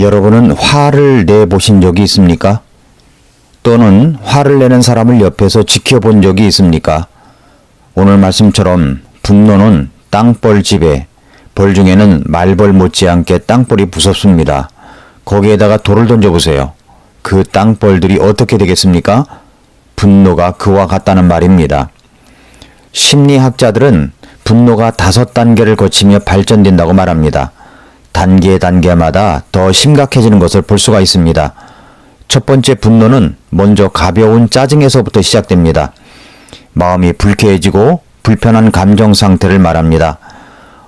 여러분은 화를 내보신 적이 있습니까? 또는 화를 내는 사람을 옆에서 지켜본 적이 있습니까? 오늘 말씀처럼 분노는 땅벌 지배, 벌 중에는 말벌 못지않게 땅벌이 무섭습니다. 거기에다가 돌을 던져보세요. 그 땅벌들이 어떻게 되겠습니까? 분노가 그와 같다는 말입니다. 심리학자들은 분노가 5단계를 거치며 발전된다고 말합니다. 단계마다 더 심각해지는 것을 볼 수가 있습니다. 첫 번째 분노는 먼저 가벼운 짜증에서부터 시작됩니다. 마음이 불쾌해지고 불편한 감정 상태를 말합니다.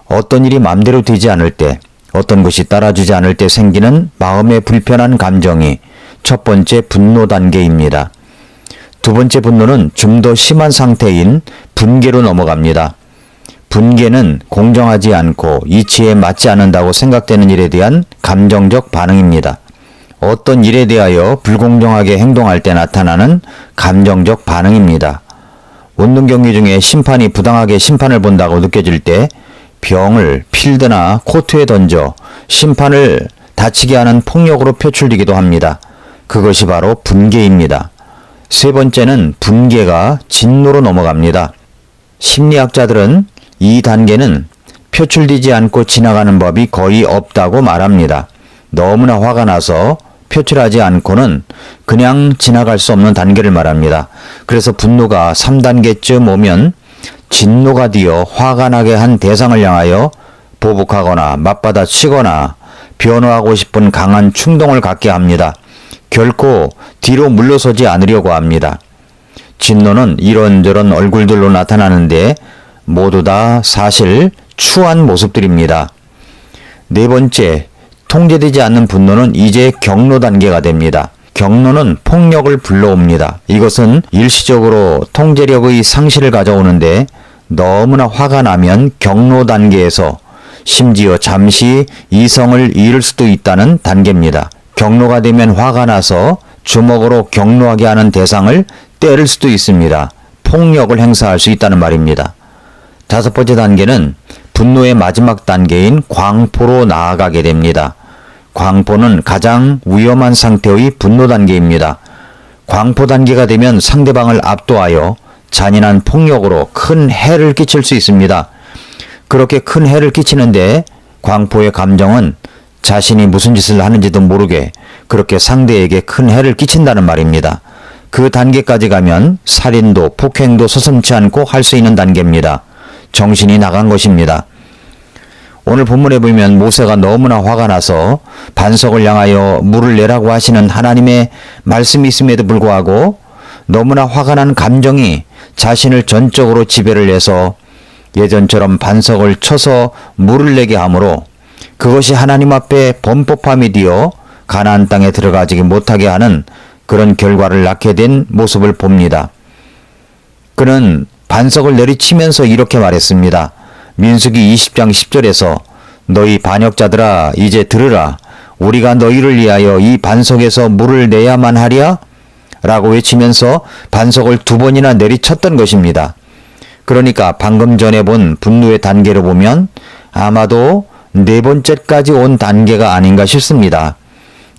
어떤 일이 마음대로 되지 않을 때, 어떤 것이 따라주지 않을 때 생기는 마음의 불편한 감정이 첫 번째 분노 단계입니다. 두 번째 분노는 좀 더 심한 상태인 분개로 넘어갑니다. 분개는 공정하지 않고 이치에 맞지 않는다고 생각되는 일에 대한 감정적 반응입니다. 어떤 일에 대하여 불공정하게 행동할 때 나타나는 감정적 반응입니다. 운동 경기 중에 심판이 부당하게 심판을 본다고 느껴질 때 병을 필드나 코트에 던져 심판을 다치게 하는 폭력으로 표출되기도 합니다. 그것이 바로 분개입니다. 세 번째는 분개가 진노로 넘어갑니다. 심리학자들은 이 단계는 표출되지 않고 지나가는 법이 거의 없다고 말합니다. 너무나 화가 나서 표출하지 않고는 그냥 지나갈 수 없는 단계를 말합니다. 그래서 분노가 3단계쯤 오면 진노가 되어 화가 나게 한 대상을 향하여 보복하거나 맞받아치거나 변호하고 싶은 강한 충동을 갖게 합니다. 결코 뒤로 물러서지 않으려고 합니다. 진노는 이런저런 얼굴들로 나타나는데 모두 다 사실 추한 모습들입니다. 네 번째, 통제되지 않는 분노는 이제 경로 단계가 됩니다. 경로는 폭력을 불러옵니다. 이것은 일시적으로 통제력의 상실을 가져오는데 너무나 화가 나면 경로 단계에서 심지어 잠시 이성을 잃을 수도 있다는 단계입니다. 경로가 되면 화가 나서 주먹으로 경로하게 하는 대상을 때릴 수도 있습니다. 폭력을 행사할 수 있다는 말입니다. 다섯 번째 단계는 분노의 마지막 단계인 광포로 나아가게 됩니다. 광포는 가장 위험한 상태의 분노 단계입니다. 광포 단계가 되면 상대방을 압도하여 잔인한 폭력으로 큰 해를 끼칠 수 있습니다. 그렇게 큰 해를 끼치는데 광포의 감정은 자신이 무슨 짓을 하는지도 모르게 그렇게 상대에게 큰 해를 끼친다는 말입니다. 그 단계까지 가면 살인도 폭행도 서슴지 않고 할 수 있는 단계입니다. 정신이 나간 것입니다. 오늘 본문에 보면 모세가 너무나 화가 나서 반석을 향하여 물을 내라고 하시는 하나님의 말씀이 있음에도 불구하고 너무나 화가 난 감정이 자신을 전적으로 지배를 해서 예전처럼 반석을 쳐서 물을 내게 하므로 그것이 하나님 앞에 범법함이 되어 가나안 땅에 들어가지 못하게 하는 그런 결과를 낳게 된 모습을 봅니다. 그는 반석을 내리치면서 이렇게 말했습니다. 민수기 20장 10절에서 너희 반역자들아 이제 들으라. 우리가 너희를 위하여 이 반석에서 물을 내야만 하랴? 라고 외치면서 반석을 2번이나 내리쳤던 것입니다. 그러니까 방금 전에 본 분노의 단계로 보면 아마도 4번째까지 온 단계가 아닌가 싶습니다.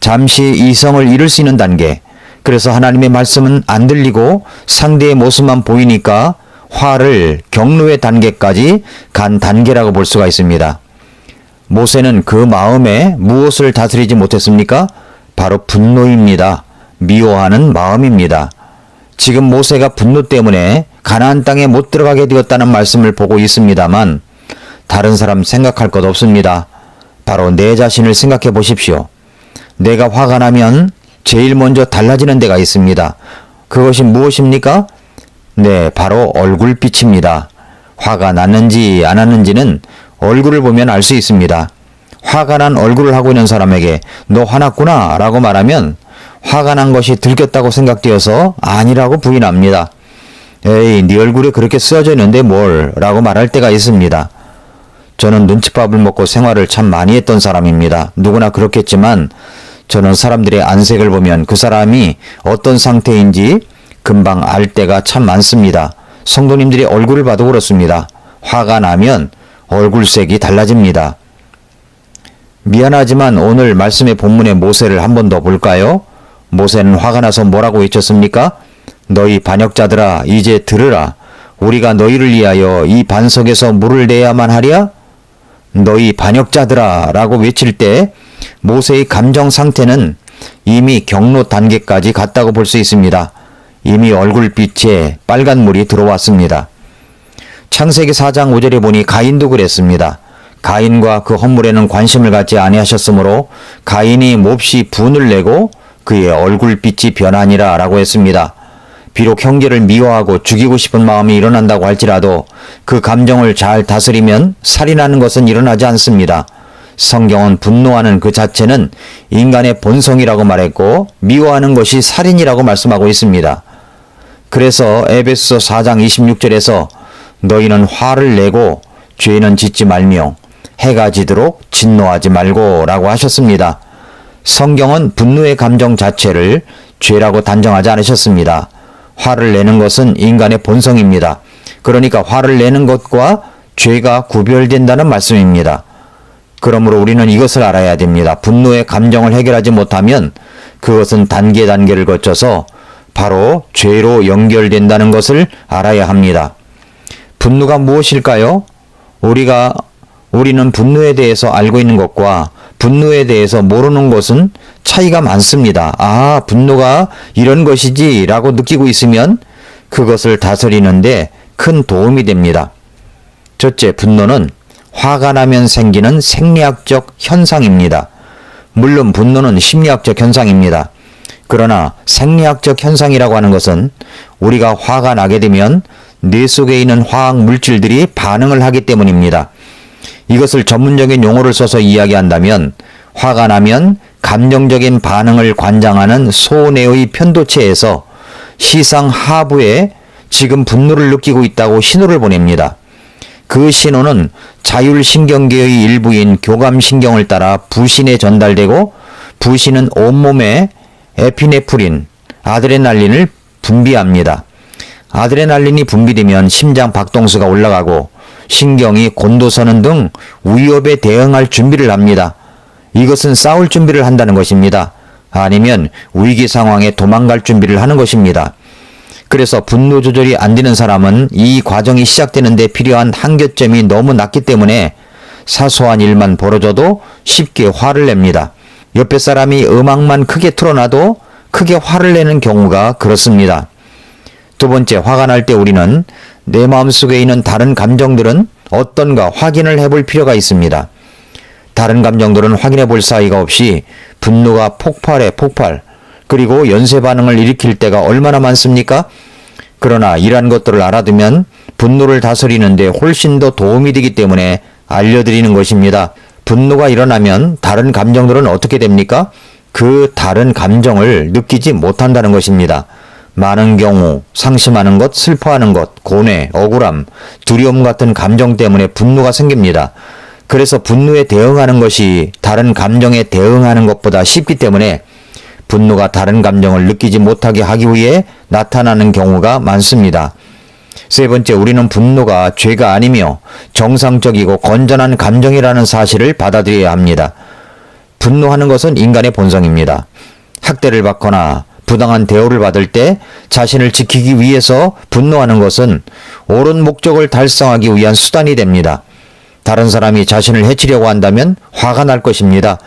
잠시 이성을 잃을 수 있는 단계. 그래서 하나님의 말씀은 안 들리고 상대의 모습만 보이니까 화를 경로의 단계까지 간 단계라고 볼 수가 있습니다. 모세는 그 마음에 무엇을 다스리지 못했습니까? 바로 분노입니다. 미워하는 마음입니다. 지금 모세가 분노 때문에 가나안 땅에 못 들어가게 되었다는 말씀을 보고 있습니다만 다른 사람 생각할 것 없습니다. 바로 내 자신을 생각해 보십시오. 내가 화가 나면 제일 먼저 달라지는 데가 있습니다. 그것이 무엇입니까? 네, 바로 얼굴빛입니다. 화가 났는지 안 났는지는 얼굴을 보면 알 수 있습니다. 화가 난 얼굴을 하고 있는 사람에게 너 화났구나 라고 말하면 화가 난 것이 들켰다고 생각되어서 아니라고 부인합니다. 에이, 네 얼굴에 그렇게 쓰여져 있는데 뭘 라고 말할 때가 있습니다. 저는 눈칫밥을 먹고 생활을 참 많이 했던 사람입니다. 누구나 그렇겠지만 저는 사람들의 안색을 보면 그 사람이 어떤 상태인지 금방 알 때가 참 많습니다. 성도님들의 얼굴을 봐도 그렇습니다. 화가 나면 얼굴색이 달라집니다. 미안하지만 오늘 말씀의 본문의 모세를 한 번 더 볼까요? 모세는 화가 나서 뭐라고 외쳤습니까? 너희 반역자들아 이제 들으라. 우리가 너희를 위하여 이 반석에서 물을 내야만 하랴? 너희 반역자들아 라고 외칠 때 모세의 감정 상태는 이미 경로 단계까지 갔다고 볼 수 있습니다. 이미 얼굴빛에 빨간 물이 들어왔습니다. 창세기 4장 5절에 보니 가인도 그랬습니다. 가인과 그 헌물에는 관심을 갖지 아니하셨으므로 가인이 몹시 분을 내고 그의 얼굴빛이 변하니라 라고 했습니다. 비록 형제를 미워하고 죽이고 싶은 마음이 일어난다고 할지라도 그 감정을 잘 다스리면 살인하는 것은 일어나지 않습니다. 성경은 분노하는 그 자체는 인간의 본성이라고 말했고 미워하는 것이 살인이라고 말씀하고 있습니다. 그래서 에베소서 4장 26절에서 너희는 화를 내고 죄는 짓지 말며 해가 지도록 진노하지 말고 라고 하셨습니다. 성경은 분노의 감정 자체를 죄라고 단정하지 않으셨습니다. 화를 내는 것은 인간의 본성입니다. 그러니까 화를 내는 것과 죄가 구별된다는 말씀입니다. 그러므로 우리는 이것을 알아야 됩니다. 분노의 감정을 해결하지 못하면 그것은 단계를 거쳐서 바로 죄로 연결된다는 것을 알아야 합니다. 분노가 무엇일까요? 우리는 분노에 대해서 알고 있는 것과 분노에 대해서 모르는 것은 차이가 많습니다. 아, 분노가 이런 것이지 라고 느끼고 있으면 그것을 다스리는데 큰 도움이 됩니다. 첫째, 분노는 화가 나면 생기는 생리학적 현상입니다. 물론 분노는 심리학적 현상입니다. 그러나 생리학적 현상이라고 하는 것은 우리가 화가 나게 되면 뇌 속에 있는 화학 물질들이 반응을 하기 때문입니다. 이것을 전문적인 용어를 써서 이야기한다면 화가 나면 감정적인 반응을 관장하는 소뇌의 편도체에서 시상 하부에 지금 분노를 느끼고 있다고 신호를 보냅니다. 그 신호는 자율신경계의 일부인 교감신경을 따라 부신에 전달되고 부신은 온몸에 에피네프린, 아드레날린을 분비합니다. 아드레날린이 분비되면 심장 박동수가 올라가고 신경이 곤도서는 등 위협에 대응할 준비를 합니다. 이것은 싸울 준비를 한다는 것입니다. 아니면 위기 상황에 도망갈 준비를 하는 것입니다. 그래서 분노 조절이 안 되는 사람은 이 과정이 시작되는 데 필요한 한계점이 너무 낮기 때문에 사소한 일만 벌어져도 쉽게 화를 냅니다. 옆에 사람이 음악만 크게 틀어놔도 크게 화를 내는 경우가 그렇습니다. 두 번째, 화가 날 때 우리는 내 마음속에 있는 다른 감정들은 어떤가 확인을 해볼 필요가 있습니다. 다른 감정들은 확인해 볼 사이가 없이 분노가 폭발, 그리고 연쇄 반응을 일으킬 때가 얼마나 많습니까? 그러나 이러한 것들을 알아두면 분노를 다스리는데 훨씬 더 도움이 되기 때문에 알려드리는 것입니다. 분노가 일어나면 다른 감정들은 어떻게 됩니까? 그 다른 감정을 느끼지 못한다는 것입니다. 많은 경우 상심하는 것, 슬퍼하는 것, 고뇌, 억울함, 두려움 같은 감정 때문에 분노가 생깁니다. 그래서 분노에 대응하는 것이 다른 감정에 대응하는 것보다 쉽기 때문에 분노가 다른 감정을 느끼지 못하게 하기 위해 나타나는 경우가 많습니다. 세 번째, 우리는 분노가 죄가 아니며 정상적이고 건전한 감정이라는 사실을 받아들여야 합니다. 분노하는 것은 인간의 본성입니다. 학대를 받거나 부당한 대우를 받을 때 자신을 지키기 위해서 분노하는 것은 옳은 목적을 달성하기 위한 수단이 됩니다. 다른 사람이 자신을 해치려고 한다면 화가 날 것입니다.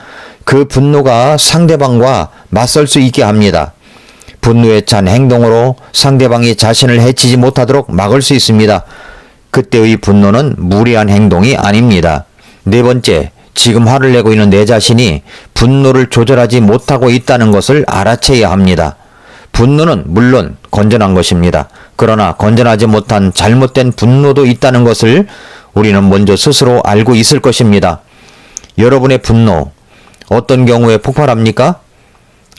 그 분노가 상대방과 맞설 수 있게 합니다. 분노에 찬 행동으로 상대방이 자신을 해치지 못하도록 막을 수 있습니다. 그때의 분노는 무리한 행동이 아닙니다. 네 번째, 지금 화를 내고 있는 내 자신이 분노를 조절하지 못하고 있다는 것을 알아채야 합니다. 분노는 물론 건전한 것입니다. 그러나 건전하지 못한 잘못된 분노도 있다는 것을 우리는 먼저 스스로 알고 있을 것입니다. 여러분의 분노, 어떤 경우에 폭발합니까?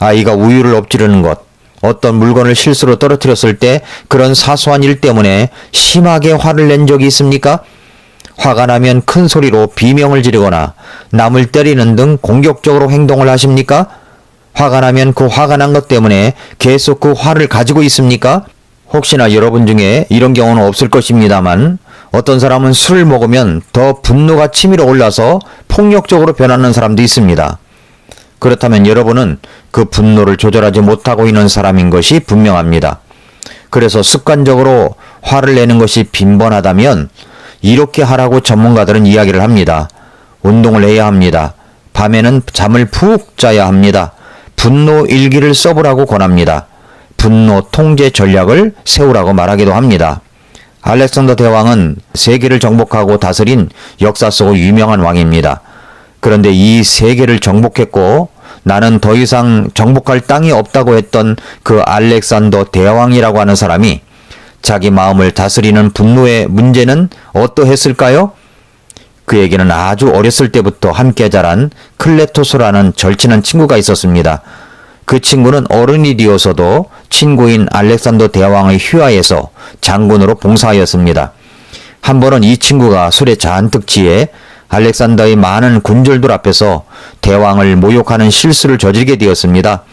아이가 우유를 엎지르는 것, 어떤 물건을 실수로 떨어뜨렸을 때 그런 사소한 일 때문에 심하게 화를 낸 적이 있습니까? 화가 나면 큰 소리로 비명을 지르거나 남을 때리는 등 공격적으로 행동을 하십니까? 화가 나면 그 화가 난 것 때문에 계속 그 화를 가지고 있습니까? 혹시나 여러분 중에 이런 경우는 없을 것입니다만 어떤 사람은 술을 먹으면 더 분노가 치밀어 올라서 폭력적으로 변하는 사람도 있습니다. 그렇다면 여러분은 그 분노를 조절하지 못하고 있는 사람인 것이 분명합니다. 그래서 습관적으로 화를 내는 것이 빈번하다면 이렇게 하라고 전문가들은 이야기를 합니다. 운동을 해야 합니다. 밤에는 잠을 푹 자야 합니다. 분노 일기를 써보라고 권합니다. 분노 통제 전략을 세우라고 말하기도 합니다. 알렉산더 대왕은 세계를 정복하고 다스린 역사 속 유명한 왕입니다. 그런데 이 세계를 정복했고 나는 더 이상 정복할 땅이 없다고 했던 그 알렉산더 대왕이라고 하는 사람이 자기 마음을 다스리는 분노의 문제는 어떠했을까요? 그에게는 아주 어렸을 때부터 함께 자란 클레토스라는 절친한 친구가 있었습니다. 그 친구는 어른이 되어서도 친구인 알렉산더 대왕의 휘하에서 장군으로 봉사하였습니다. 한 번은 이 친구가 술에 잔뜩 취해 알렉산더의 많은 군졸들 앞에서 대왕을 모욕하는 실수를 저지르게 되었습니다.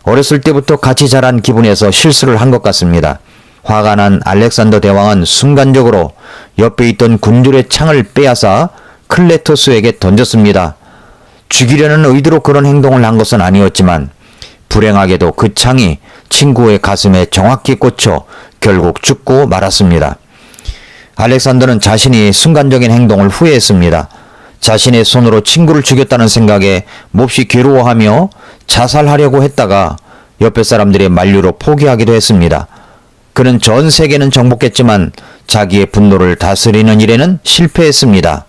어렸을 때부터 같이 자란 기분에서 실수를 한 것 같습니다. 화가 난 알렉산더 대왕은 순간적으로 옆에 있던 군졸의 창을 빼앗아 클레토스에게 던졌습니다. 죽이려는 의도로 그런 행동을 한 것은 아니었지만 불행하게도 그 창이 친구의 가슴에 정확히 꽂혀 결국 죽고 말았습니다. 알렉산더는 자신이 순간적인 행동을 후회했습니다. 자신의 손으로 친구를 죽였다는 생각에 몹시 괴로워하며 자살하려고 했다가 옆에 사람들의 만류로 포기하기도 했습니다. 그는 전 세계는 정복했지만 자기의 분노를 다스리는 일에는 실패했습니다.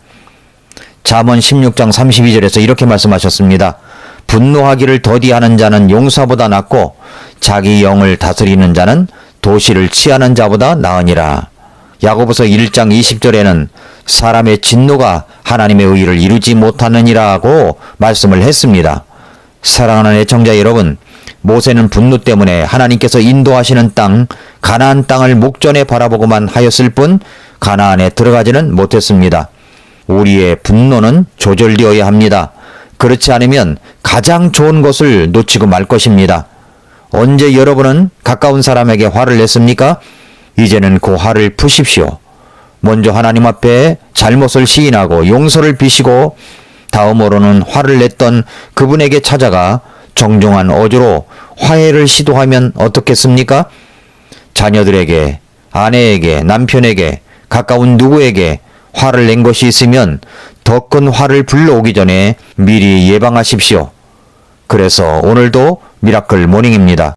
잠언 16장 32절에서 이렇게 말씀하셨습니다. 분노하기를 더디하는 자는 용사보다 낫고 자기 영을 다스리는 자는 도시를 취하는 자보다 나으니라. 야고보서 1장 20절에는 사람의 진노가 하나님의 의를 이루지 못하느니라고 말씀을 했습니다. 사랑하는 애청자 여러분, 모세는 분노 때문에 하나님께서 인도하시는 땅 가나안 땅을 목전에 바라보고만 하였을 뿐 가나안에 들어가지는 못했습니다. 우리의 분노는 조절되어야 합니다. 그렇지 않으면 가장 좋은 것을 놓치고 말 것입니다. 언제 여러분은 가까운 사람에게 화를 냈습니까? 이제는 그 화를 푸십시오. 먼저 하나님 앞에 잘못을 시인하고 용서를 비시고 다음으로는 화를 냈던 그분에게 찾아가 정중한 어조로 화해를 시도하면 어떻겠습니까? 자녀들에게, 아내에게, 남편에게, 가까운 누구에게 화를 낸 것이 있으면 더 큰 화를 불러오기 전에 미리 예방하십시오. 그래서 오늘도 미라클 모닝입니다.